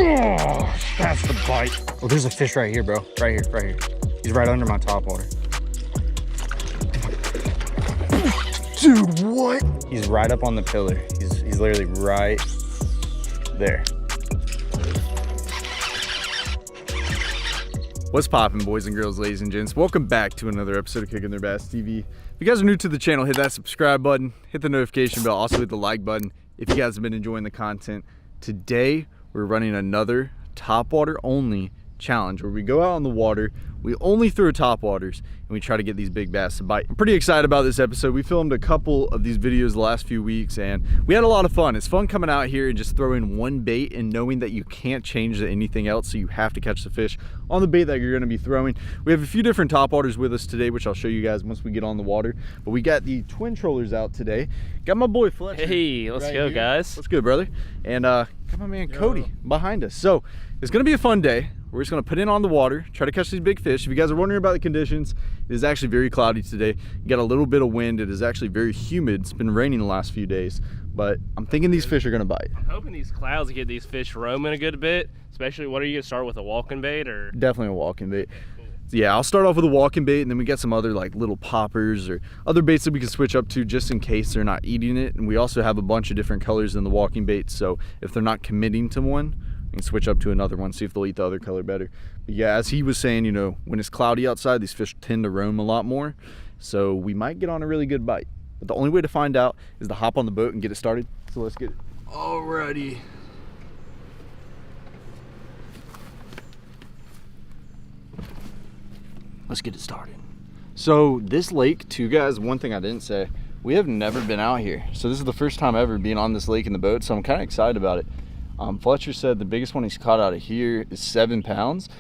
Oh, that's the bite. Oh, there's a fish right here, bro. Right here, right here. He's right under my top water. Dude, what? He's right up on the pillar. He's literally right there. What's poppin', boys and girls, ladies and gents? Welcome back to another episode of Kicking Their Bass TV. If you guys are new to the channel, hit that subscribe button, hit the notification bell, also hit the like button if you guys have been enjoying the content. Today, we're running another topwater only challenge where we go out on the water, we only throw topwaters, and we try to get these big bass to bite. I'm pretty excited about this episode. We filmed a couple of these videos the last few weeks and we had a lot of fun. It's fun coming out here and just throwing one bait and knowing that you can't change anything else, so you have to catch the fish on the bait that you're gonna be throwing. We have a few different topwaters with us today, which I'll show you guys once we get on the water. But we got the twin trollers out today. Got my boy Fletcher. Hey, let's go, guys. What's good, brother? And got my man Cody behind us. So it's gonna be a fun day. We're just gonna put in on the water, try to catch these big fish. If you guys are wondering about the conditions, it is actually very cloudy today. You got a little bit of wind. It is actually very humid. It's been raining the last few days, but I'm thinking these fish are gonna bite. I'm hoping these clouds get these fish roaming a good bit, especially, what are you gonna start with, a walking bait or? Definitely a walking bait. So yeah, I'll start off with a walking bait, and then we got some other like little poppers or other baits that we can switch up to just in case they're not eating it. And we also have a bunch of different colors in the walking bait, so if they're not committing to one, we can switch up to another one, see if they'll eat the other color better. But yeah, as he was saying, you know, when it's cloudy outside, these fish tend to roam a lot more, so we might get on a really good bite. But the only way to find out is to hop on the boat and get it started. So let's get it. Alrighty. Let's get it started. So this lake too, guys, one thing I didn't say, we have never been out here. So this is the first time ever being on this lake in the boat, so I'm kind of excited about it. Fletcher said the biggest one he's caught out of here is 7 pounds.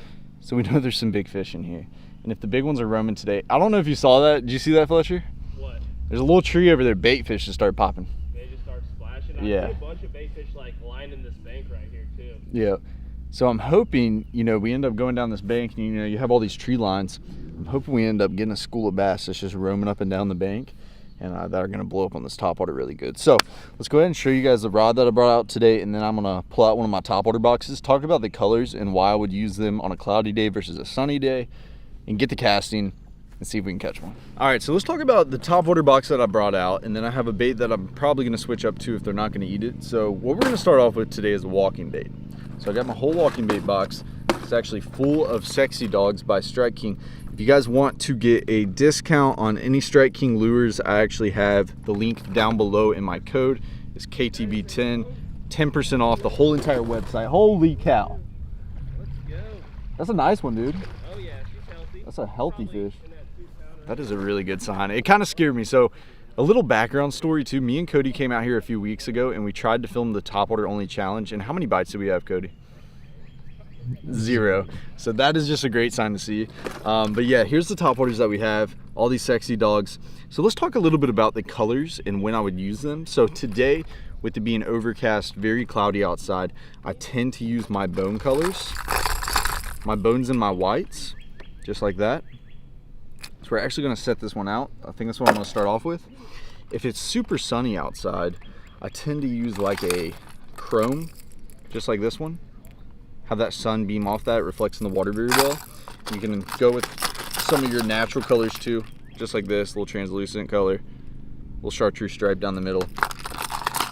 So we know there's some big fish in here. And if the big ones are roaming today, I don't know if you saw that. Did you see that, Fletcher? What? There's a little tree over there, bait fish just started popping. They just start splashing. Yeah. I see a bunch of bait fish like lining this bank right here too. Yeah. So I'm hoping, you know, we end up going down this bank and, you know, you have all these tree lines. I'm hoping we end up getting a school of bass that's just roaming up and down the bank, and that are gonna blow up on this topwater really good. So let's go ahead and show you guys the rod that I brought out today, and then I'm gonna pull out one of my topwater boxes, talk about the colors and why I would use them on a cloudy day versus a sunny day, and get the casting and see if we can catch one. All right, so let's talk about the topwater box that I brought out, and then I have a bait that I'm probably gonna switch up to if they're not gonna eat it. So what we're gonna start off with today is a walking bait. So I got my whole walking bait box. It's actually full of Sexy Dogs by Strike King. If you guys want to get a discount on any Strike King lures, I actually have the link down below in my code. It's KTB10, 10% off the whole entire website. Holy cow. Let's go. That's a nice one, dude. Oh yeah, she's healthy. That's a healthy fish. That is a really good sign. It kind of scared me. So a little background story too. Me and Cody came out here a few weeks ago and we tried to film the topwater only challenge. And how many bites did we have, Cody? 0. So that is just a great sign to see. But yeah, here's the topwaters that we have, all these Sexy Dogs. So let's talk a little bit about the colors and when I would use them. So today, with it being overcast, very cloudy outside, I tend to use my bone colors, my bones and my whites, just like that. So we're actually gonna set this one out. I think that's what I'm gonna start off with. If it's super sunny outside, I tend to use like a chrome, just like this one. Have that sun beam off that, it reflects in the water very well. You can go with some of your natural colors too, just like this, little translucent color, little chartreuse stripe down the middle.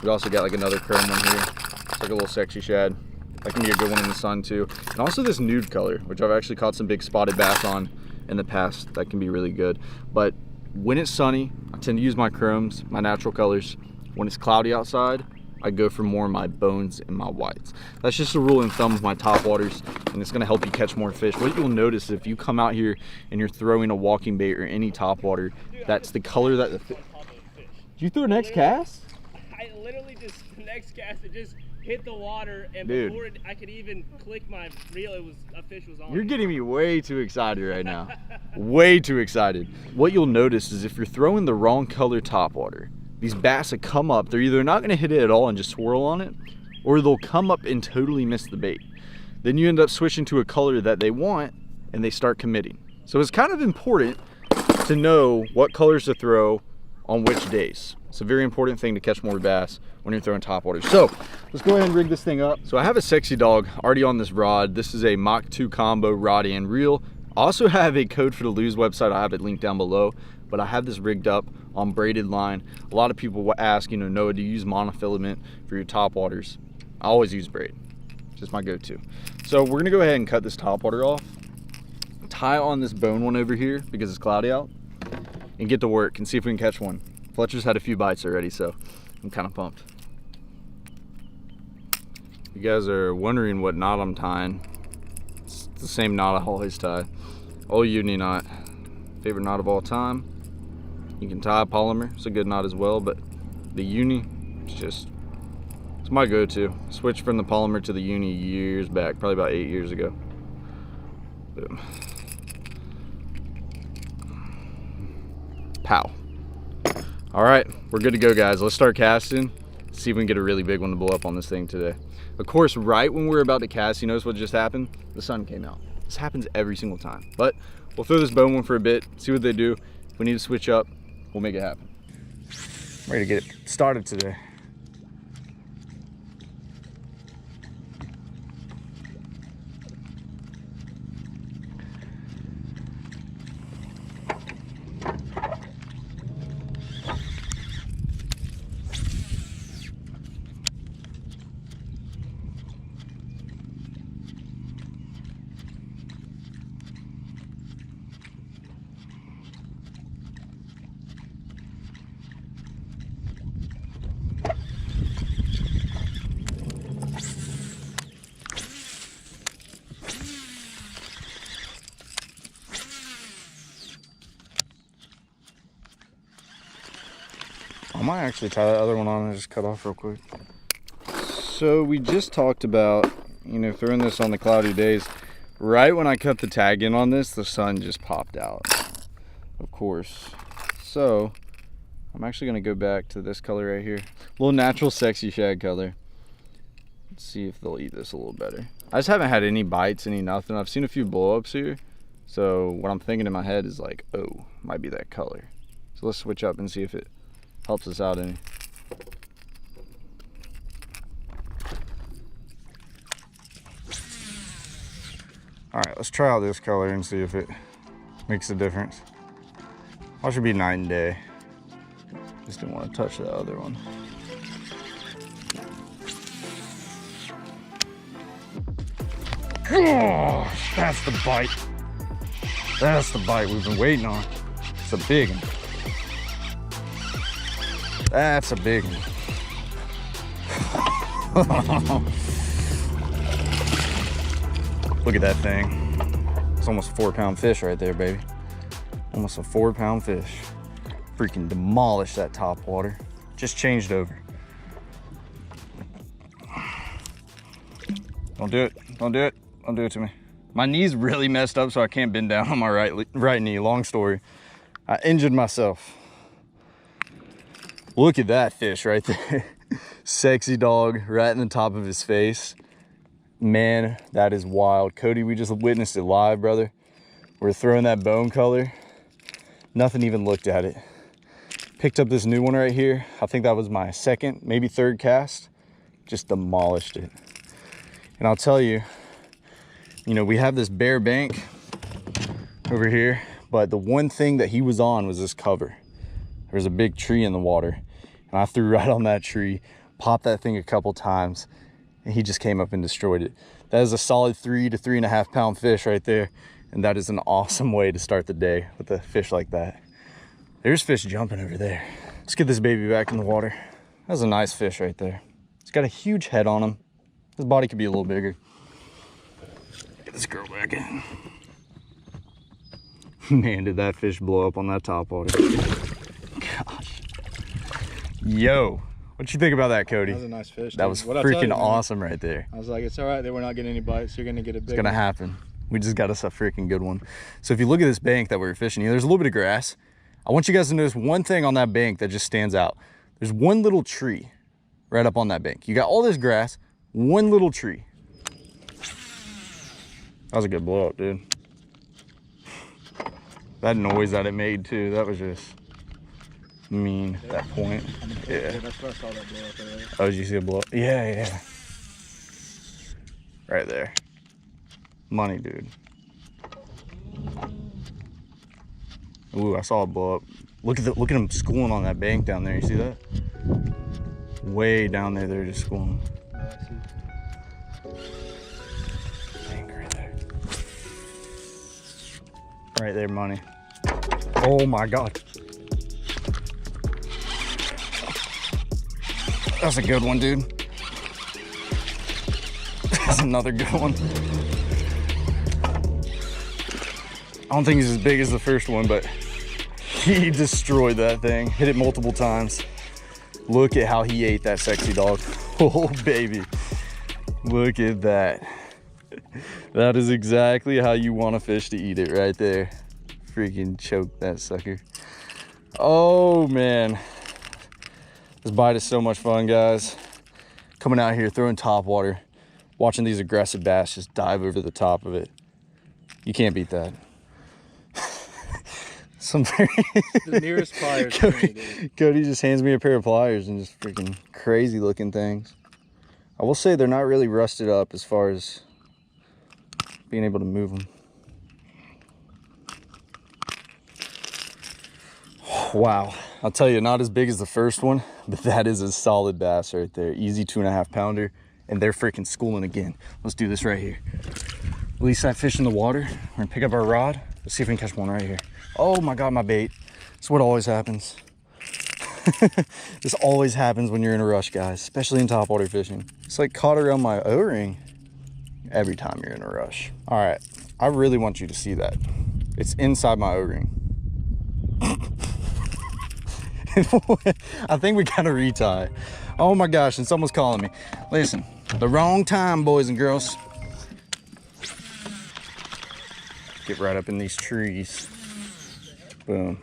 We also got like another chrome one here. It's like a little sexy shad. That can be a good one in the sun too. And also this nude color, which I've actually caught some big spotted bass on in the past. That can be really good. But when it's sunny, I tend to use my chromes, my natural colors. When it's cloudy outside, I go for more of my bones and my whites. That's just a rule of thumb of my topwaters, and it's gonna help you catch more fish. What you'll notice if you come out here and you're throwing a walking bait or any topwater, that's the color that the fish. Did you throw next cast? I literally just, the next cast, it just hit the water, and dude, before I could even click my reel, a fish was on. You're getting me way too excited right now. Way too excited. What you'll notice is if you're throwing the wrong color topwater, these bass that come up, they're either not gonna hit it at all and just swirl on it, or they'll come up and totally miss the bait. Then you end up switching to a color that they want and they start committing. So it's kind of important to know what colors to throw on which days. It's a very important thing to catch more bass when you're throwing topwater. So let's go ahead and rig this thing up. So I have a Sexy Dog already on this rod. This is a Mach 2 combo rod and reel. I also have a Code for the Lose website. I have it linked down below, but I have this rigged up on braided line. A lot of people ask, you know, Noah, do you use monofilament for your topwaters? I always use braid, just my go-to. So we're gonna go ahead and cut this topwater off, tie on this bone one over here because it's cloudy out, and get to work and see if we can catch one. Fletcher's had a few bites already, so I'm kind of pumped. You guys are wondering what knot I'm tying. It's the same knot I always tie. Old uni knot, favorite knot of all time. You can tie a polymer, it's a good knot as well, but the uni, it's my go-to. Switched from the polymer to the uni years back, probably about 8 years ago. Boom. Pow. All right, we're good to go, guys. Let's start casting, see if we can get a really big one to blow up on this thing today. Of course, right when we're about to cast, you notice what just happened? The sun came out. This happens every single time, but we'll throw this bone one for a bit, see what they do. If we need to switch up, we'll make it happen. I'm ready to get it started today. I might actually tie that other one on and just cut off real quick. So we just talked about, you know, throwing this on the cloudy days. Right when I cut the tag in on this, the sun just popped out, of course. So I'm actually gonna go back to this color right here. Little natural sexy shad color. Let's see if they'll eat this a little better. I just haven't had any bites, any nothing. I've seen a few blow-ups here. So what I'm thinking in my head is like, oh, might be that color. So let's switch up and see if it helps us out any. All right, let's try out this color and see if it makes a difference. That should be night and day. Just didn't want to touch the other one. Gosh, that's the bite. That's the bite we've been waiting on. It's a big one. That's a big one. Look at that thing. It's almost a 4-pound fish right there, baby. Almost a 4-pound fish. Freaking demolished that top water. Just changed over. Don't do it. Don't do it. Don't do it to me. My knee's really messed up, so I can't bend down on my right knee. Long story. I injured myself. Look at that fish right there. Sexy Dog right in the top of his face. Man, that is wild. Cody, we just witnessed it live, brother. We're throwing that bone color. Nothing even looked at it. Picked up this new one right here. I think that was my second, maybe third cast. Just demolished it. And I'll tell you, you know, we have this bare bank over here, but the one thing that he was on was this cover. There's a big tree in the water, and I threw right on that tree, popped that thing a couple times, and he just came up and destroyed it. That is a solid 3 to 3.5 pound fish right there, and that is an awesome way to start the day with a fish like that. There's fish jumping over there. Let's get this baby back in the water. That's a nice fish right there. It's got a huge head on him. His body could be a little bigger. Get this girl back in. Man, did that fish blow up on that top water. Gosh. Yo, what you think about that, Cody? That was a nice fish. That was freaking awesome right there. I was like, it's all right. They were not getting any bites. You're going to get a big It's going to happen. We just got us a freaking good one. So if you look at this bank that we were fishing, there's a little bit of grass. I want you guys to notice one thing on that bank that just stands out. There's one little tree right up on that bank. You got all this grass, one little tree. That was a good blow up, dude. That noise that it made too, that was just mean, that point. Yeah. That's where I saw that blow up earlier. Oh, did you see a blow? Yeah, yeah. Right there. Money, dude. Ooh, I saw it blow up. Look at them schooling on that bank down there. You see that? Way down there, they're just schooling. Bank right there. Right there, money. Oh my God. That's a good one, dude. That's another good one. I don't think he's as big as the first one, but he destroyed that thing. Hit it multiple times. Look at how he ate that sexy dog. Oh, baby. Look at that. That is exactly how you want a fish to eat it right there. Freaking choke that sucker. Oh, man. This bite is so much fun, guys. Coming out here, throwing top water, watching these aggressive bass just dive over the top of it. You can't beat that. The nearest pliers. Cody just hands me a pair of pliers and just freaking crazy looking things. I will say they're not really rusted up as far as being able to move them. Wow. I'll tell you, not as big as the first one, but that is a solid bass right there. Easy 2.5 pounder, and they're freaking schooling again. Let's do this right here. Release that fish in the water. We're gonna pick up our rod. Let's see if we can catch one right here. Oh my God, my bait. That's what always happens. This always happens when you're in a rush, guys, especially in topwater fishing. It's like caught around my O-ring every time you're in a rush. All right, I really want you to see that. It's inside my O-ring. I think we gotta retie. Oh my gosh, and someone's calling me. Listen, the wrong time, boys and girls. Get right up in these trees. Boom.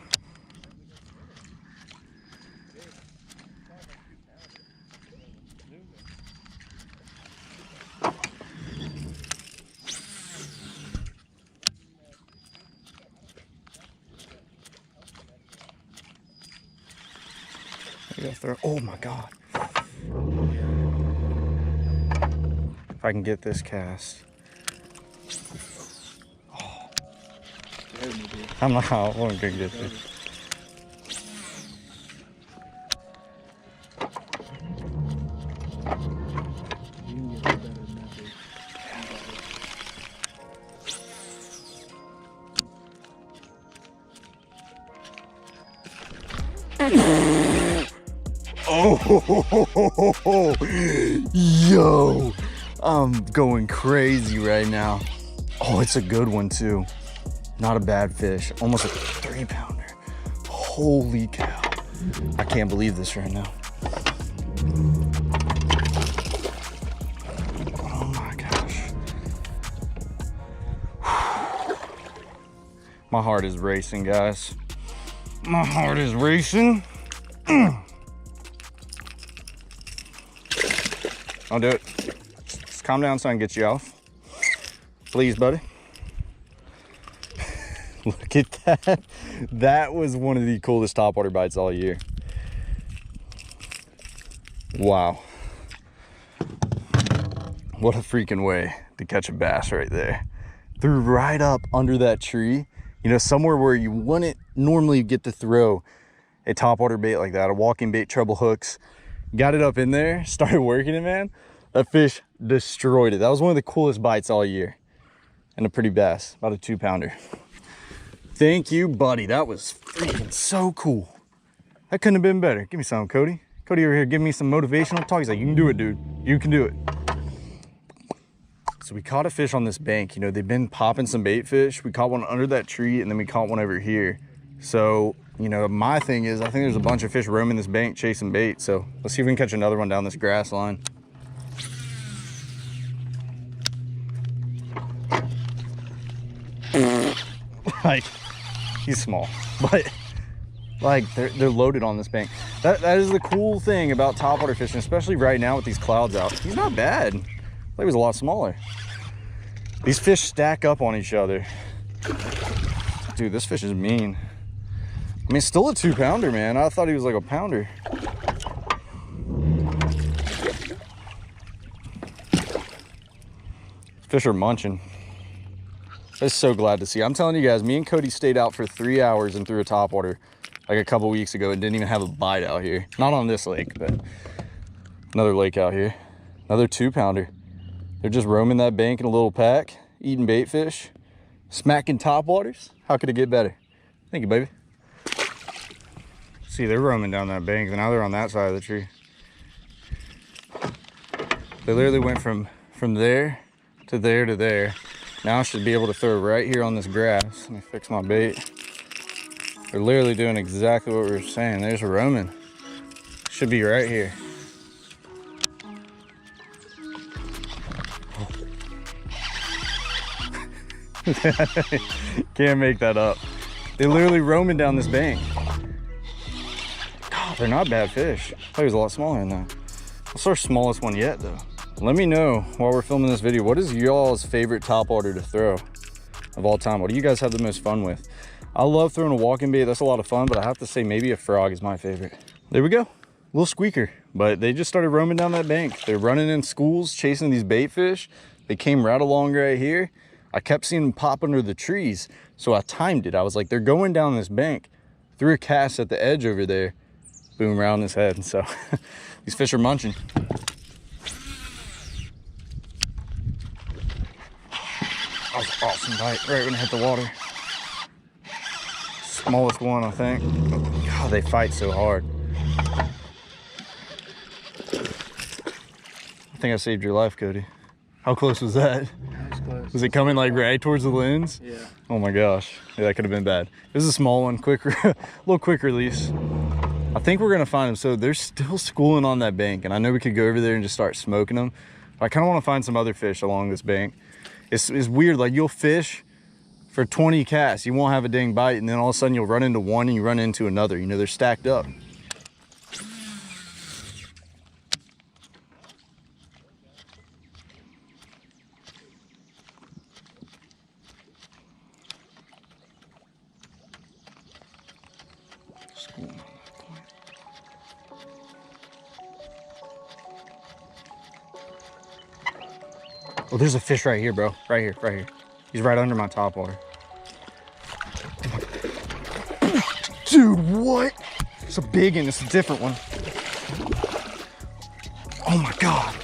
Oh my God. If I can get this cast. Oh. I'm not gonna get this. Oh, yo, I'm going crazy right now. Oh, it's a good one too. Not a bad fish. Almost a 3 pounder. Holy cow. I can't believe this right now. Oh my gosh. My heart is racing, guys. My heart is racing. Don't do it. Just calm down so I can get you off. Please, buddy. Look at that. That was one of the coolest topwater bites all year. Wow. What a freaking way to catch a bass right there. Threw right up under that tree. You know, somewhere where you wouldn't normally get to throw a topwater bait like that, a walking bait, treble hooks. Got it up in there, started working it, man. That fish destroyed it. That was one of the coolest bites all year. And a pretty bass, about a 2 pounder. Thank you, buddy. That was freaking so cool. That couldn't have been better. Give me some, Cody. Cody over here giving me some motivational talk. He's like, you can do it, dude. You can do it. So we caught a fish on this bank. You know, they've been popping some bait fish. We caught one under that tree, and then we caught one over here. So, you know, my thing is, I think there's a bunch of fish roaming this bank chasing bait. So let's see if we can catch another one down this grass line. Like, he's small, but like they're loaded on this bank. That is the cool thing about topwater fishing, especially right now with these clouds out. He's not bad. I thought he was a lot smaller. These fish stack up on each other. Dude, this fish is mean. I mean, still a 2-pounder, man. I thought he was like a pounder. Fish are munching. I'm so glad to see. I'm telling you guys, me and Cody stayed out for 3 hours and threw a topwater like a couple weeks ago and didn't even have a bite out here. Not on this lake, but another lake out here. Another 2-pounder. They're just roaming that bank in a little pack, eating bait fish, smacking topwaters. How could it get better? Thank you, baby. See, they're roaming down that bank, and now they're on that side of the tree. They literally went from there to there to there. Now I should be able to throw right here on this grass. Let me fix my bait. They're literally doing exactly what we were saying. There's a roaming. Should be right here. Can't make that up. They're literally roaming down this bank. God, they're not bad fish. I thought he was a lot smaller than that. That's our smallest one yet, though. Let me know while we're filming this video, what is y'all's favorite topwater to throw of all time? What do you guys have the most fun with? I love throwing a walking bait. That's a lot of fun, but I have to say maybe a frog is my favorite. There we go. Little squeaker, but they just started roaming down that bank. They're running in schools, chasing these bait fish. They came right along right here. I kept seeing them pop under the trees, so I timed it. I was like, they're going down this bank. Threw a cast at the edge over there. Boom, around his head. So these fish are munching. That was an awesome bite, right when it hit the water. Smallest one, I think. God, they fight so hard. I think I saved your life, Cody. How close was that? That was close. Was it coming like right towards the lens? Yeah. Oh my gosh. Yeah, that could have been bad. This is a small one, quick, a little quick release. I think we're gonna find them. So they're still schooling on that bank, and I know we could go over there and just start smoking them. But I kind of want to find some other fish along this bank. It's weird, like you'll fish for 20 casts, you won't have a dang bite, and then all of a sudden you'll run into one and you run into another. You know, they're stacked up. Oh, there's a fish right here, bro. Right here, right here. He's right under my topwater. Dude, what? It's a big one. It's a different one. Oh my God.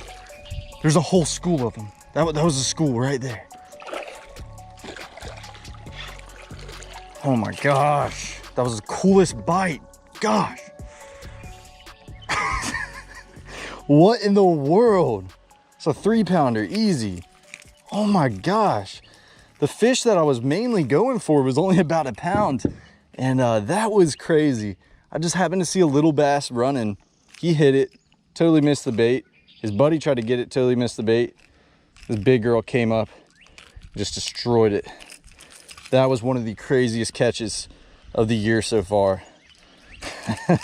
There's a whole school of them. That was a school right there. Oh my gosh. That was the coolest bite. Gosh. What in the world? It's a 3-pounder, easy. Oh my gosh. The fish that I was mainly going for was only about a pound. And that was crazy. I just happened to see a little bass running. He hit it, totally missed the bait. His buddy tried to get it, totally missed the bait. This big girl came up, just destroyed it. That was one of the craziest catches of the year so far.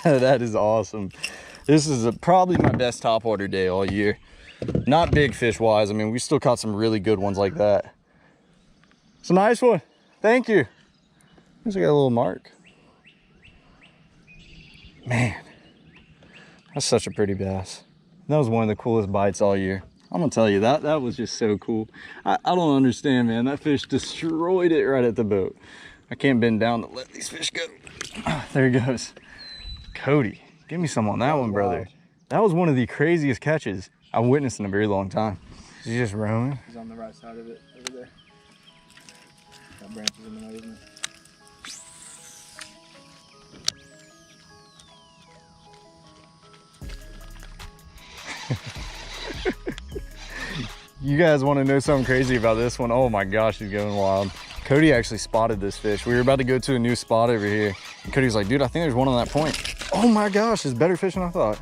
That is awesome. This is probably my best topwater day all year. Not big fish wise. I mean, we still caught some really good ones like that. It's a nice one. Thank you. Here's got a little mark. Man, that's such a pretty bass. That was one of the coolest bites all year. I'm gonna tell you, that was just so cool. I don't understand, man. That fish destroyed it right at the boat. I can't bend down to let these fish go. There he goes. Cody, give me some on that one, brother. That was one of the craziest catches I've witnessed in a very long time. Is he just roaming? He's on the right side of it, over there. Got branches in the way, isn't it? You guys want to know something crazy about this one? Oh my gosh, he's going wild. Cody actually spotted this fish. We were about to go to a new spot over here. And Cody's like, dude, I think there's one on that point. Oh my gosh, it's better fish than I thought.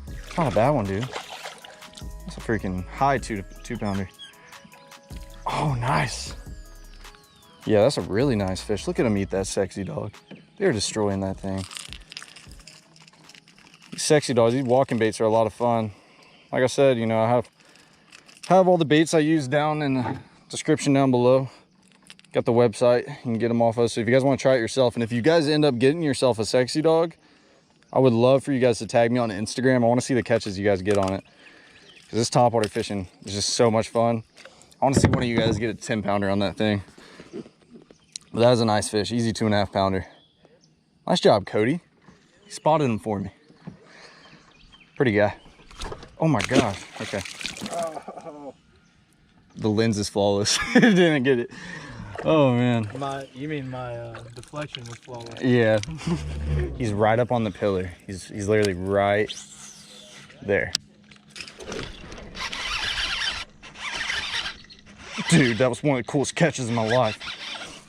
It's not a bad one, dude. That's a freaking high 2-pounder. Oh, nice. Yeah, that's a really nice fish. Look at him eat that sexy dog. They're destroying that thing. These sexy dogs, these walking baits are a lot of fun. Like I said, you know, I have all the baits I use down in the description down below. Got the website, you can get them off us. So if you guys want to try it yourself, and if you guys end up getting yourself a sexy dog, I would love for you guys to tag me on Instagram. I want to see the catches you guys get on it, because this topwater fishing is just so much fun. I want to see one of you guys get a 10 pounder on that thing. But that was a nice fish, easy 2.5 pounder. Nice job, Cody. He spotted him for me. Pretty guy. Oh my gosh, okay. Oh. The lens is flawless. Didn't get it. Oh man. You mean my deflection was flawless? Yeah. He's right up on the pillar. He's literally right there. Dude, that was one of the coolest catches in my life.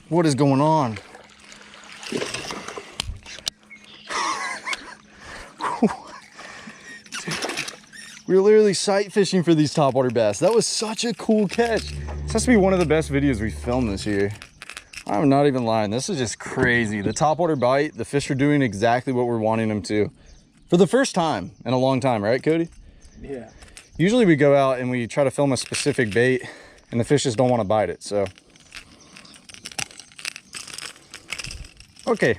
What is going on? We were literally sight fishing for these topwater bass. That was such a cool catch. This has to be one of the best videos we filmed this year. I'm not even lying. This is just crazy. The topwater bite, the fish are doing exactly what we're wanting them to. For the first time in a long time, right, Cody? Yeah. Usually we go out and we try to film a specific bait and the fish just don't want to bite it, so. Okay.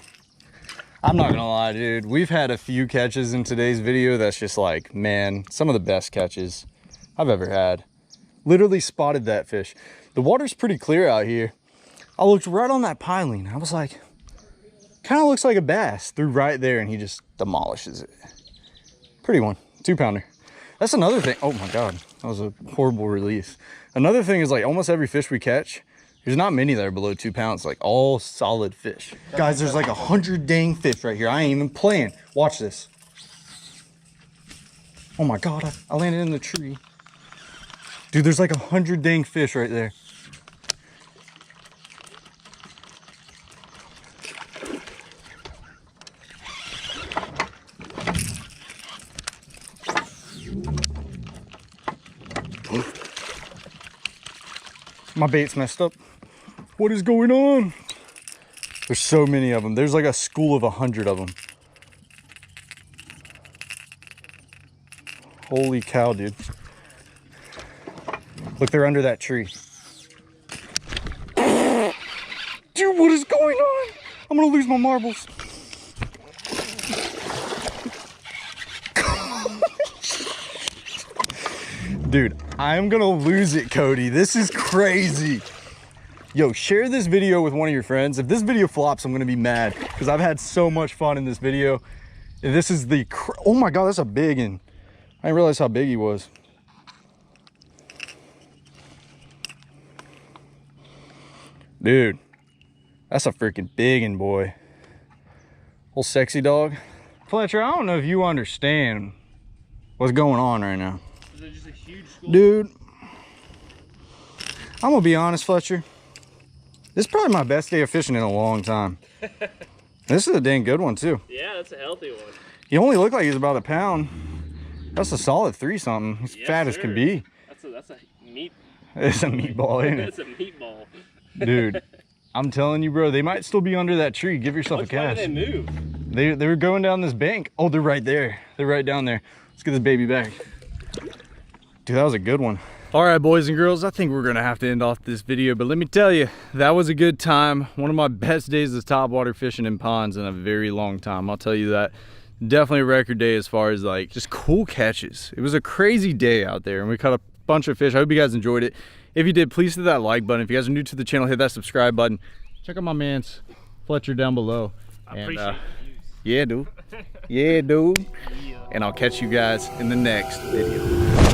I'm not gonna lie, dude. We've had a few catches in today's video that's just like, man, some of the best catches I've ever had. Literally spotted that fish. The water's pretty clear out here. I looked right on that piling. I was like, kind of looks like a bass. Threw right there and he just demolishes it. Pretty one, 2 pounder. That's another thing. Oh my God, that was a horrible release. Another thing is like almost every fish we catch, there's not many that are below 2 pounds, like all solid fish. Guys, there's like 100 dang fish right here. I ain't even playing. Watch this. Oh my God, I landed in the tree. Dude, there's like 100 dang fish right there. My bait's messed up. What is going on? There's so many of them. There's like a school of 100 of them. Holy cow, dude. Look, they're under that tree. Dude, what is going on? I'm gonna lose my marbles. Dude, I'm gonna lose it, Cody. This is crazy. Yo, share this video with one of your friends. If this video flops, I'm gonna be mad because I've had so much fun in this video. This is the, oh my God, that's a big one. I didn't realize how big he was. Dude, that's a freaking big one, boy. Old sexy dog. Fletcher, I don't know if you understand what's going on right now. Is it just a huge school? Dude, I'm gonna be honest, Fletcher. This is probably my best day of fishing in a long time. This is a dang good one too. Yeah, that's a healthy one. He only looked like he was about a pound. That's a solid 3 something. He's Yes, fat as sir. can be. That's a meat. It's a meatball, ain't it? It's a meatball. Dude, I'm telling you, bro, they might still be under that tree. Give yourself Which a way cast. did they move? They were going down this bank. Oh, they're right there. They're right down there. Let's get this baby back. Dude, that was a good one. All right, boys and girls, I think we're gonna have to end off this video, but let me tell you, that was a good time. One of my best days of topwater fishing in ponds in a very long time. I'll tell you that. Definitely a record day as far as like just cool catches. It was a crazy day out there and we caught a bunch of fish. I hope you guys enjoyed it. If you did, please hit that like button. If you guys are new to the channel, hit that subscribe button. Check out my man's Fletcher down below. I appreciate the views. Yeah, dude. Yeah, dude. Yeah. And I'll catch you guys in the next video.